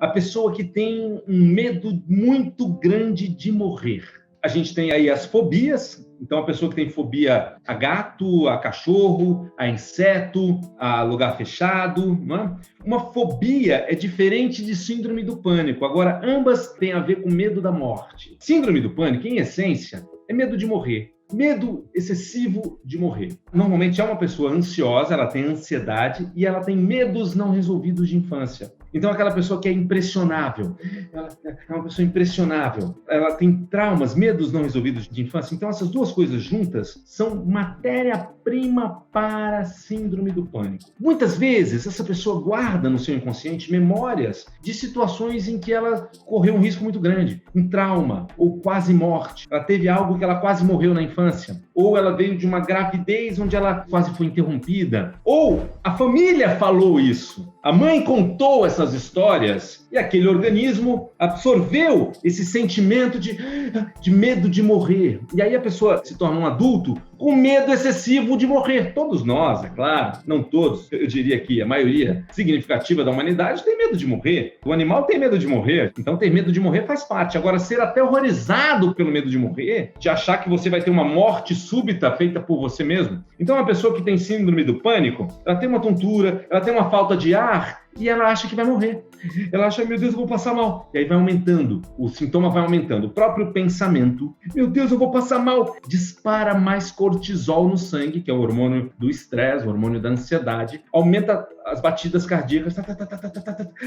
A pessoa que tem um medo muito grande de morrer. A gente tem aí as fobias. Então, a pessoa que tem fobia a gato, a cachorro, a inseto, a lugar fechado. Né? Uma fobia é diferente de síndrome do pânico. Agora, ambas têm a ver com medo da morte. Síndrome do pânico, em essência, é medo de morrer. Medo excessivo de morrer. Normalmente é uma pessoa ansiosa, ela tem ansiedade e ela tem medos não resolvidos de infância. Então, aquela pessoa que é impressionável, ela é uma pessoa impressionável, ela tem traumas, medos não resolvidos de infância. Então, essas duas coisas juntas são matéria-prima para a síndrome do pânico. Muitas vezes, essa pessoa guarda no seu inconsciente memórias de situações em que ela correu um risco muito grande, um trauma ou quase morte. Ela teve algo que ela quase morreu na infância, ou ela veio de uma gravidez onde ela quase foi interrompida, ou a família falou isso. A mãe contou essas histórias e aquele organismo absorveu esse sentimento de medo de morrer. E aí a pessoa se torna um adulto com medo excessivo de morrer. Todos nós, é claro, não todos, eu diria que a maioria significativa da humanidade tem medo de morrer. O animal tem medo de morrer, então ter medo de morrer faz parte. Agora, ser aterrorizado pelo medo de morrer, de achar que você vai ter uma morte súbita feita por você mesmo. Então, uma pessoa que tem síndrome do pânico, ela tem uma tontura, ela tem uma falta de ar, e ela acha que vai morrer. Ela acha, meu Deus, eu vou passar mal. E aí vai aumentando, o sintoma vai aumentando. O próprio pensamento, meu Deus, eu vou passar mal, dispara mais cortisol no sangue, que é o hormônio do estresse, o hormônio da ansiedade. Aumenta as batidas cardíacas.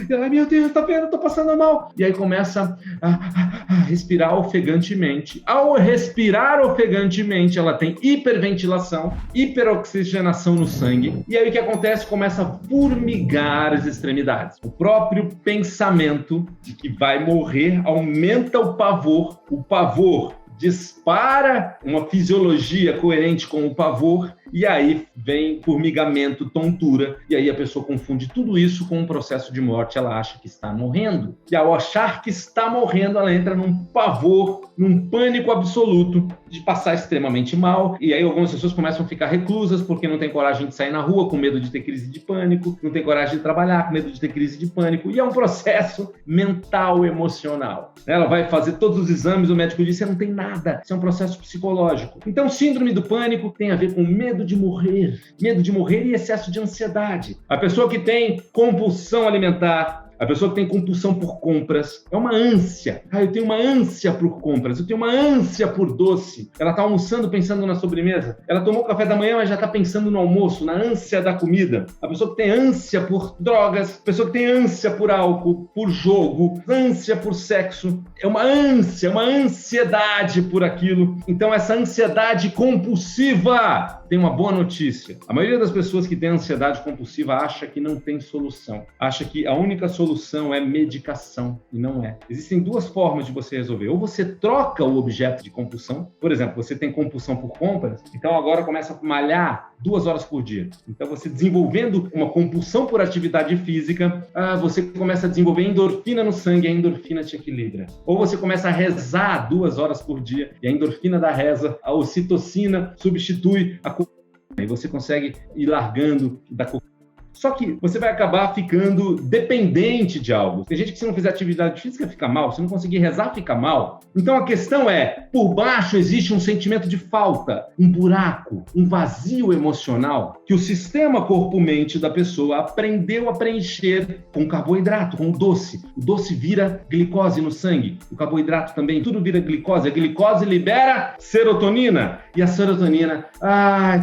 E ela, meu Deus, tá vendo, eu tô passando mal. E aí começa a respirar ofegantemente. Ao respirar ofegantemente, ela tem hiperventilação, hiperoxigenação no sangue. E aí o que acontece? Começa a formigar as extremidades. O próprio pensamento de que vai morrer aumenta o pavor. O pavor dispara uma fisiologia coerente com o pavor e aí vem formigamento, tontura, e aí a pessoa confunde tudo isso com um processo de morte, ela acha que está morrendo. E ao achar que está morrendo, ela entra num pavor, num pânico absoluto de passar extremamente mal, e aí algumas pessoas começam a ficar reclusas porque não tem coragem de sair na rua, com medo de ter crise de pânico, não tem coragem de trabalhar, com medo de ter crise de pânico, e é um processo mental, emocional. Ela vai fazer todos os exames, o médico diz, você não tem nada, isso é um processo psicológico. Então, síndrome do pânico tem a ver com medo de morrer e excesso de ansiedade. A pessoa que tem compulsão alimentar, a pessoa que tem compulsão por compras, é uma ânsia. Eu tenho uma ânsia por compras, eu tenho uma ânsia por doce. Ela está almoçando pensando na sobremesa. Ela tomou o café da manhã, mas já está pensando no almoço, na ânsia da comida. A pessoa que tem ânsia por drogas, a pessoa que tem ânsia por álcool, por jogo, ânsia por sexo. É uma ânsia, uma ansiedade por aquilo. Então, essa ansiedade compulsiva tem uma boa notícia. A maioria das pessoas que tem ansiedade compulsiva acha que não tem solução. Acha que a única solução é medicação, e não é. Existem duas formas de você resolver. Ou você troca o objeto de compulsão. Por exemplo, você tem compulsão por compras, então agora começa a malhar 2 horas por dia. Então, você desenvolvendo uma compulsão por atividade física, você começa a desenvolver endorfina no sangue, a endorfina te equilibra. Ou você começa a rezar 2 horas por dia, e a endorfina da reza, a ocitocina substitui a cocaína, e você consegue ir largando da cocaína. Só que você vai acabar ficando dependente de algo. Tem gente que se não fizer atividade física fica mal, se não conseguir rezar fica mal. Então a questão é, por baixo existe um sentimento de falta, um buraco, um vazio emocional que o sistema corpo-mente da pessoa aprendeu a preencher com carboidrato, com o doce. O doce vira glicose no sangue, o carboidrato também, tudo vira glicose. A glicose libera serotonina e a serotonina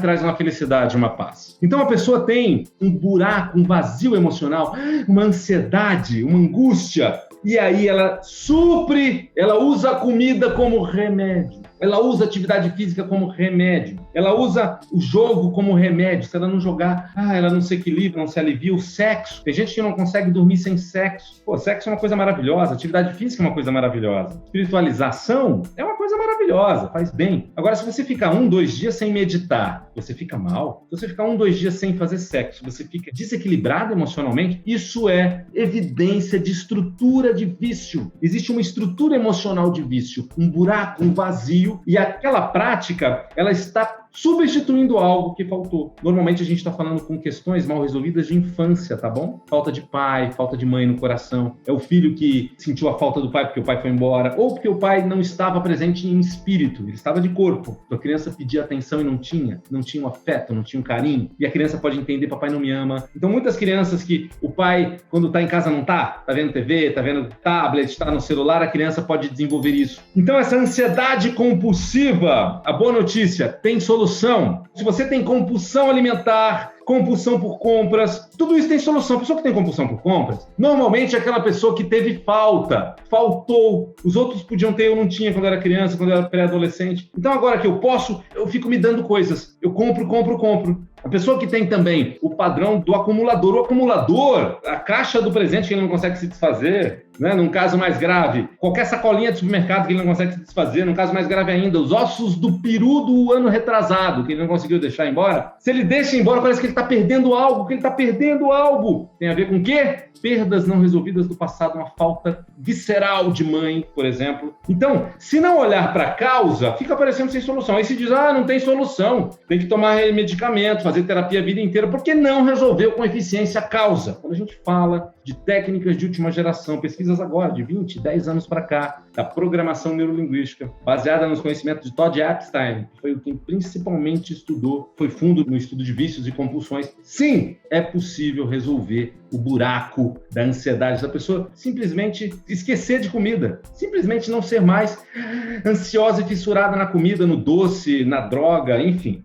traz uma felicidade, uma paz. Então a pessoa tem um buraco, um vazio emocional, uma ansiedade, uma angústia, e aí ela supre, ela usa a comida como remédio, ela usa a atividade física como remédio, ela usa o jogo como remédio. Se ela não jogar, ela não se equilibra, não se alivia. O sexo, tem gente que não consegue dormir sem sexo. Sexo é uma coisa maravilhosa, atividade física é uma coisa maravilhosa, espiritualização é uma coisa maravilhosa, faz bem. Agora, se você ficar 1-2 dias sem meditar, você fica mal. Se você ficar 1-2 dias sem fazer sexo, você fica desequilibrado emocionalmente, isso é evidência de estrutura de vício. Existe uma estrutura emocional de vício, um buraco, um vazio, e aquela prática, ela está substituindo algo que faltou. Normalmente a gente está falando com questões mal resolvidas de infância, tá bom? Falta de pai, falta de mãe no coração. É o filho que sentiu a falta do pai porque o pai foi embora, ou porque o pai não estava presente em espírito, ele estava de corpo. A criança pedia atenção e não tinha um afeto, não tinha um carinho. E a criança pode entender, papai não me ama. Então muitas crianças que o pai, quando está em casa, não tá vendo TV, tá vendo tablet, tá no celular, a criança pode desenvolver isso. Então essa ansiedade compulsiva, a boa notícia, tem solução. Se você tem compulsão alimentar, compulsão por compras, tudo isso tem solução. A pessoa que tem compulsão por compras, normalmente é aquela pessoa que teve faltou. Os outros podiam ter, eu não tinha quando era criança, quando era pré-adolescente. Então agora que eu posso, eu fico me dando coisas. Eu compro. A pessoa que tem também o padrão do acumulador. O acumulador, a caixa do presente que ele não consegue se desfazer, né? Num caso mais grave, qualquer sacolinha de supermercado que ele não consegue se desfazer, num caso mais grave ainda, os ossos do peru do ano retrasado, que ele não conseguiu deixar embora. Se ele deixa embora, parece que ele está perdendo algo, Tem a ver com o quê? Perdas não resolvidas do passado, uma falta visceral de mãe, por exemplo. Então, se não olhar para a causa, fica parecendo sem solução. Aí se diz, não tem solução, tem que tomar medicamento, fazer terapia a vida inteira, porque não resolveu com eficiência a causa. Quando a gente fala de técnicas de última geração, pesquisas agora, de 20, 10 anos para cá, da programação neurolinguística, baseada nos conhecimentos de Todd Epstein, que foi o que principalmente estudou, foi fundo no estudo de vícios e compulsões. Sim, é possível resolver o buraco da ansiedade da pessoa, simplesmente esquecer de comida, simplesmente não ser mais ansiosa e fissurada na comida, no doce, na droga, enfim.